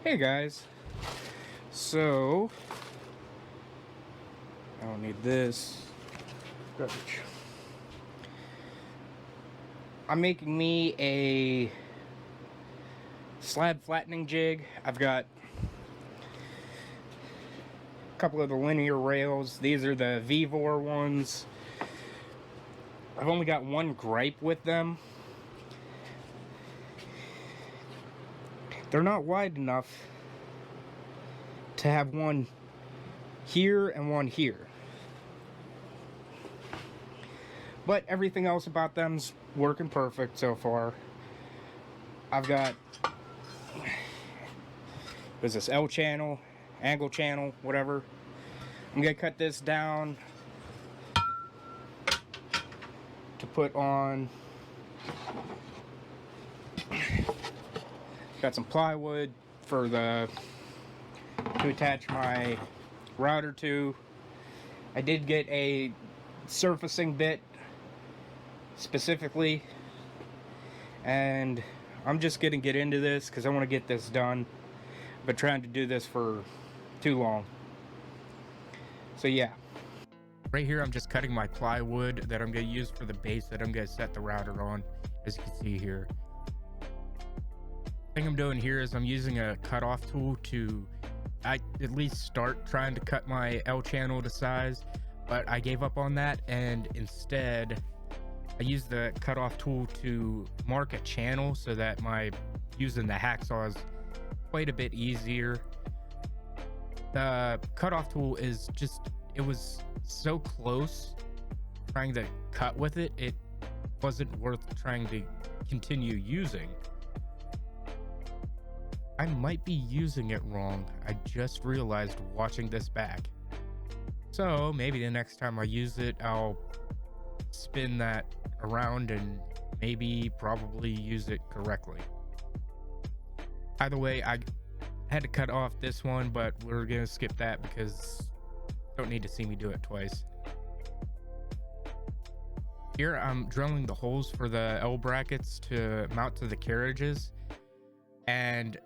Hey guys, so I don't need this garbage. I'm making me a slab flattening jig. I've got a couple of the linear rails. These are the Vevor ones. I've only got one gripe with them. They're not wide enough to have one here and one here. But everything else about them's working perfect so far. I've got, what is this, L channel, angle channel, whatever. I'm gonna cut this down to put on. Got some plywood for to attach my router to. I did get a surfacing bit specifically, and I'm just gonna get into this because I want to get this done. I've been trying to do this for too long. So yeah. Right here I'm just cutting my plywood that I'm going to use for the base that I'm going to set the router on, as you can see here. The thing I'm doing here is I'm using a cutoff tool to at least start trying to cut my L channel to size, but I gave up on that, and instead I used the cutoff tool to mark a channel so that using the hacksaw is quite a bit easier. The cutoff tool is it was so close trying to cut with it, it wasn't worth trying to continue using. I might be using it wrong. I just realized watching this back. So maybe the next time I use it, I'll spin that around and probably use it correctly. Either way, I had to cut off this one, but we're gonna skip that because you don't need to see me do it twice. Here I'm drilling the holes for the L brackets to mount to the carriages, and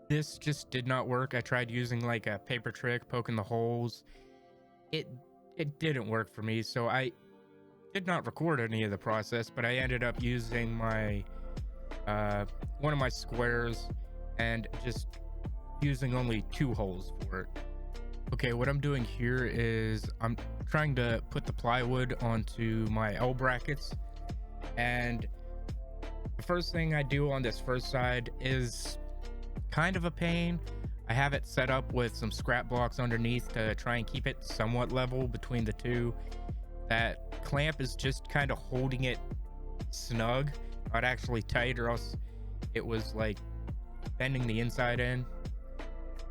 this just did not work. I tried using like a paper trick, poking the holes. It didn't work for me, so I did not record any of the process, but I ended up using my one of my squares and just using only 2 holes for it. Okay, what I'm doing here is I'm trying to put the plywood onto my L brackets, and the first thing I do on this first side is kind of a pain. I have it set up with some scrap blocks underneath to try and keep it somewhat level between the two. That clamp is just kind of holding it snug, not actually tight, or else it was like bending the inside in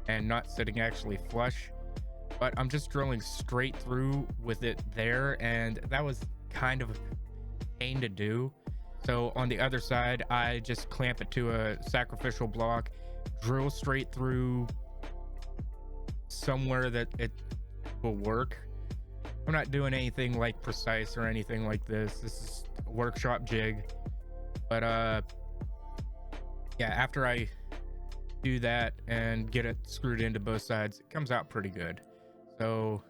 and not sitting actually flush. But I'm just drilling straight through with it there, and that was kind of a pain to do. So on the other side, I just clamp it to a sacrificial block, drill straight through somewhere that it will work. I'm not doing anything like precise or anything like this. This is a workshop jig. But yeah, after I do that and get it screwed into both sides, it comes out pretty good. So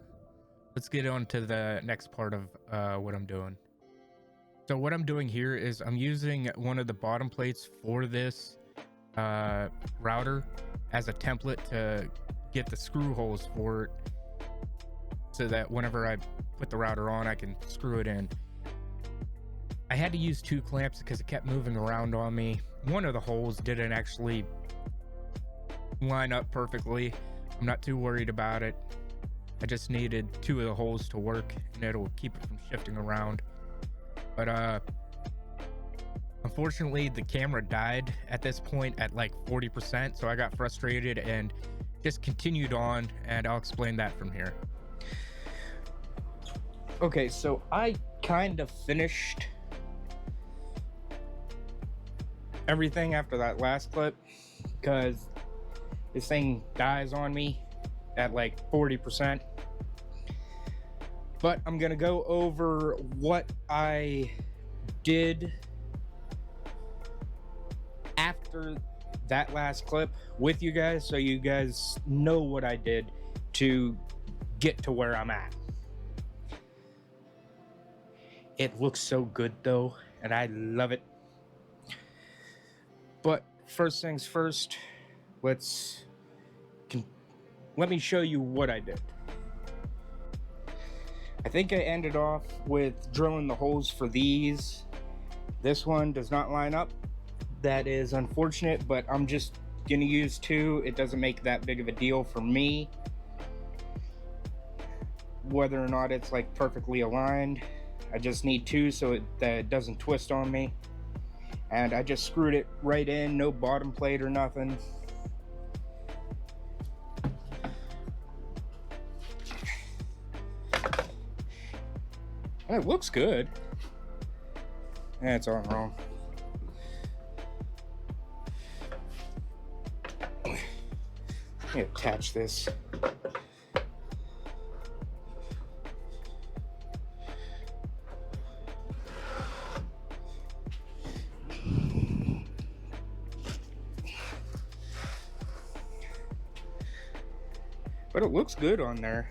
let's get on to the next part of what I'm doing. So what I'm doing here is I'm using one of the bottom plates for this router as a template to get the screw holes for it, so that whenever I put the router on, I can screw it in. I had to use 2 clamps because it kept moving around on me. One of the holes didn't actually line up perfectly. I'm not too worried about it. I just needed 2 of the holes to work, and it'll keep it from shifting around. But unfortunately the camera died at this point at like 40%, so I got frustrated and just continued on, and I'll explain that from here. Okay, so I kind of finished everything after that last clip because this thing dies on me at like 40%. But I'm gonna go over what I did after that last clip with you guys so you guys know what I did to get to where I'm at. It looks so good though, and I love it. But first things first, let me show you what I did. I think I ended off with drilling the holes for these. This one does not line up. That is unfortunate, but I'm just gonna use 2. It doesn't make that big of a deal for me, whether or not it's like perfectly aligned. I just need 2 so that it doesn't twist on me. And I just screwed it right in, no bottom plate or nothing. And it looks good. It's all wrong. Let me attach this. But it looks good on there.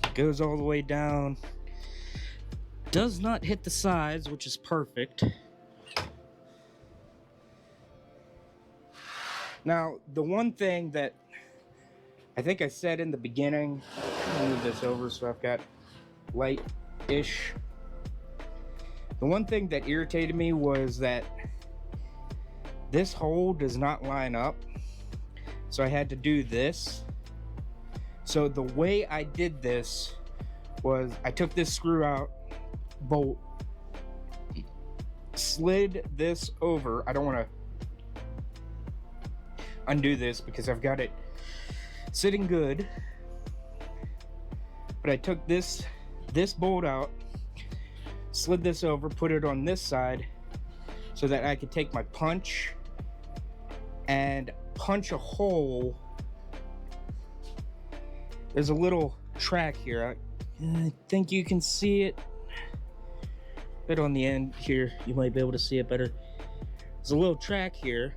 It goes all the way down. Does not hit the sides, which is perfect. Now, the one thing that I think I said in the beginning, I'll move this over so I've got light-ish. The one thing that irritated me was that this hole does not line up. So I had to do this. So the way I did this was I took this screw out, bolt, slid this over. I don't want to undo this because I've got it sitting good. But I took this bolt out, slid this over, put it on this side so that I could take my punch and punch a hole. There's a little track here. I think you can see it. Right on the end here, you might be able to see it better. There's a little track here,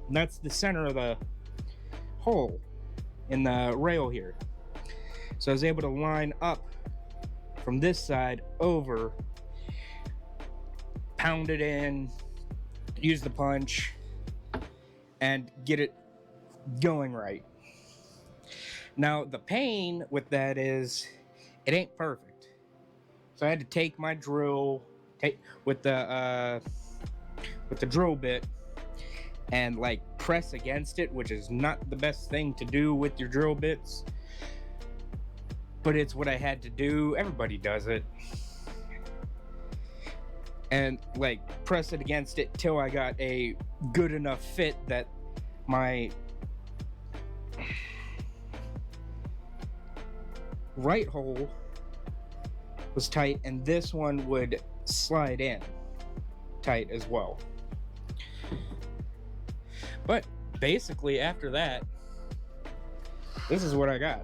and that's the center of the hole in the rail here. So I was able to line up from this side over, pound it in, use the punch, and get it going right. Now the pain with that is it ain't perfect. So I had to take my drill, with the drill bit, and like press against it, which is not the best thing to do with your drill bits, but it's what I had to do. Everybody does it. And like press it against it till I got a good enough fit that my right hole was tight and this one would slide in tight as well. But basically after that, this is what I got.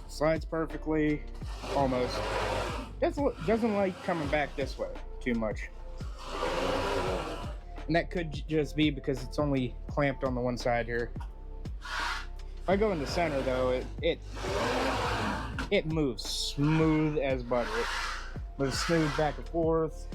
Slides perfectly, almost. Doesn't like coming back this way too much. And that could just be because it's only clamped on the one side here. If I go in the center though, it moves smooth as butter. It moves smooth back and forth.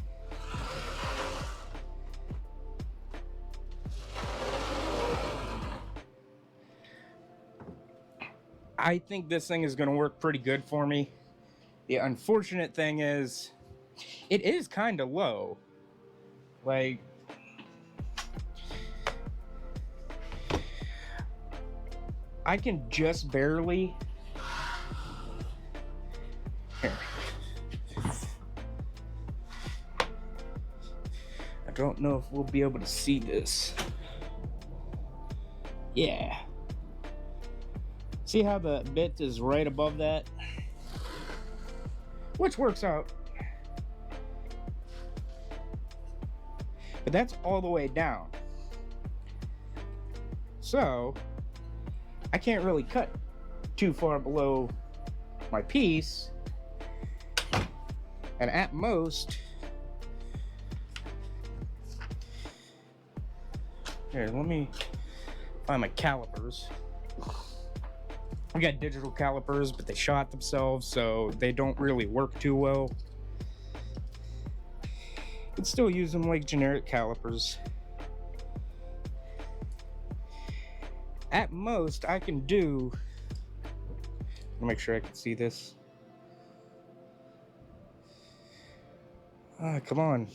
I think this thing is going to work pretty good for me. The unfortunate thing is, it is kind of low. Like, I can just barely. Here. I don't know if we'll be able to see this. Yeah. See how the bit is right above that? Which works out. But that's all the way down. So, I can't really cut too far below my piece. And at most, Here, let me find my calipers. I got digital calipers, but they shot themselves, so they don't really work too well. Can still use them like generic calipers. At most, I can do. Make sure I can see this. Ah, come on.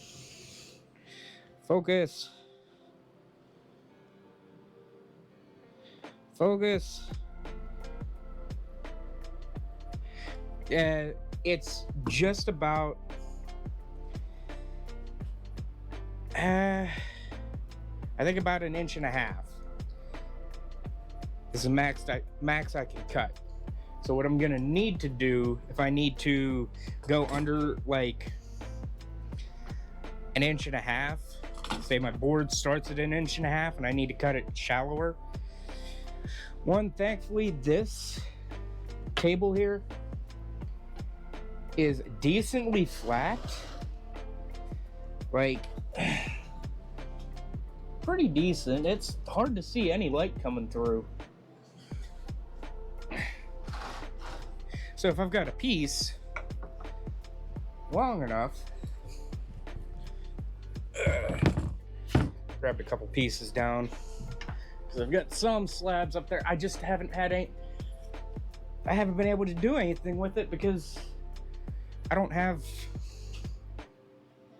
Focus. Focus. It's just about. I think about 1.5 inches. This is the max I can cut. So what I'm gonna need to do, if I need to go under like 1.5 inches, say my board starts at 1.5 inches and I need to cut it shallower. Thankfully this table here is decently flat. Like, pretty decent. It's hard to see any light coming through. So if I've got a piece long enough, grabbed a couple pieces down because I've got some slabs up there. I just haven't been able to do anything with it because I don't have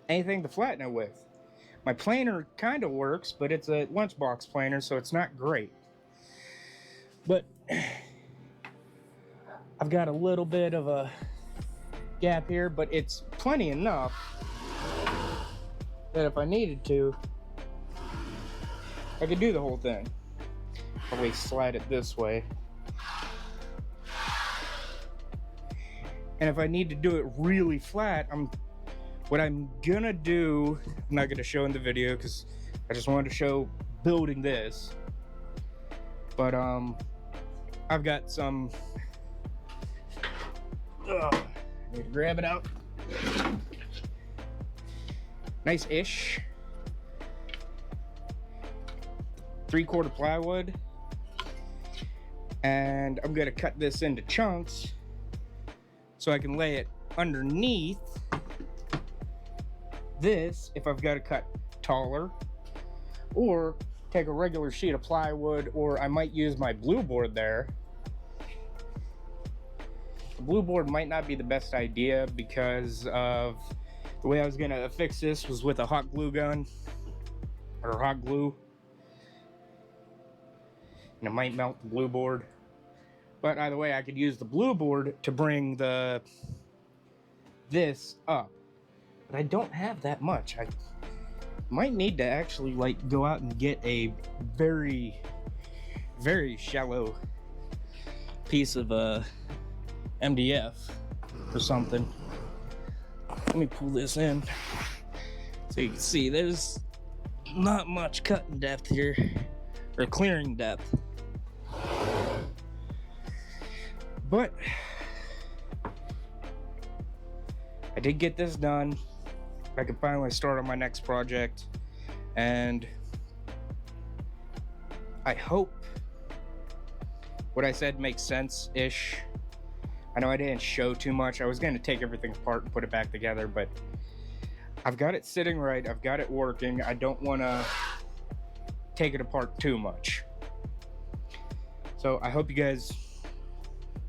anything to flatten it with. My planer kind of works, but it's a lunchbox planer, so it's not great. But I've got a little bit of a gap here, but it's plenty enough that if I needed to, I could do the whole thing. Probably slide it this way. And if I need to do it really flat, what I'm gonna do, I'm not gonna show in the video because I just wanted to show building this. But I've got some. I need to grab it out. Nice-ish 3/4 plywood, and I'm gonna cut this into chunks so I can lay it underneath this if I've got to cut taller, or take a regular sheet of plywood, or I might use my blue board there. The blue board might not be the best idea because of the way I was gonna fix this was with a hot glue gun or hot glue, and it might melt the blue board. But either way, I could use the blue board to bring this up. But I don't have that much. I might need to actually like go out and get a very, very shallow piece of MDF or something. Let me pull this in so you can see there's not much cutting depth here, or clearing depth. But I did get this done. I can finally start on my next project, and I hope what I said makes sense-ish. I know I didn't show too much. I was going to take everything apart and put it back together, but I've got it sitting right. I've got it working. I don't want to take it apart too much. So I hope you guys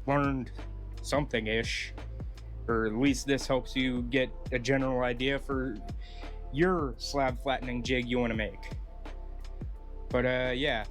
learned something-ish, or at least this helps you get a general idea for your slab flattening jig you want to make. But yeah.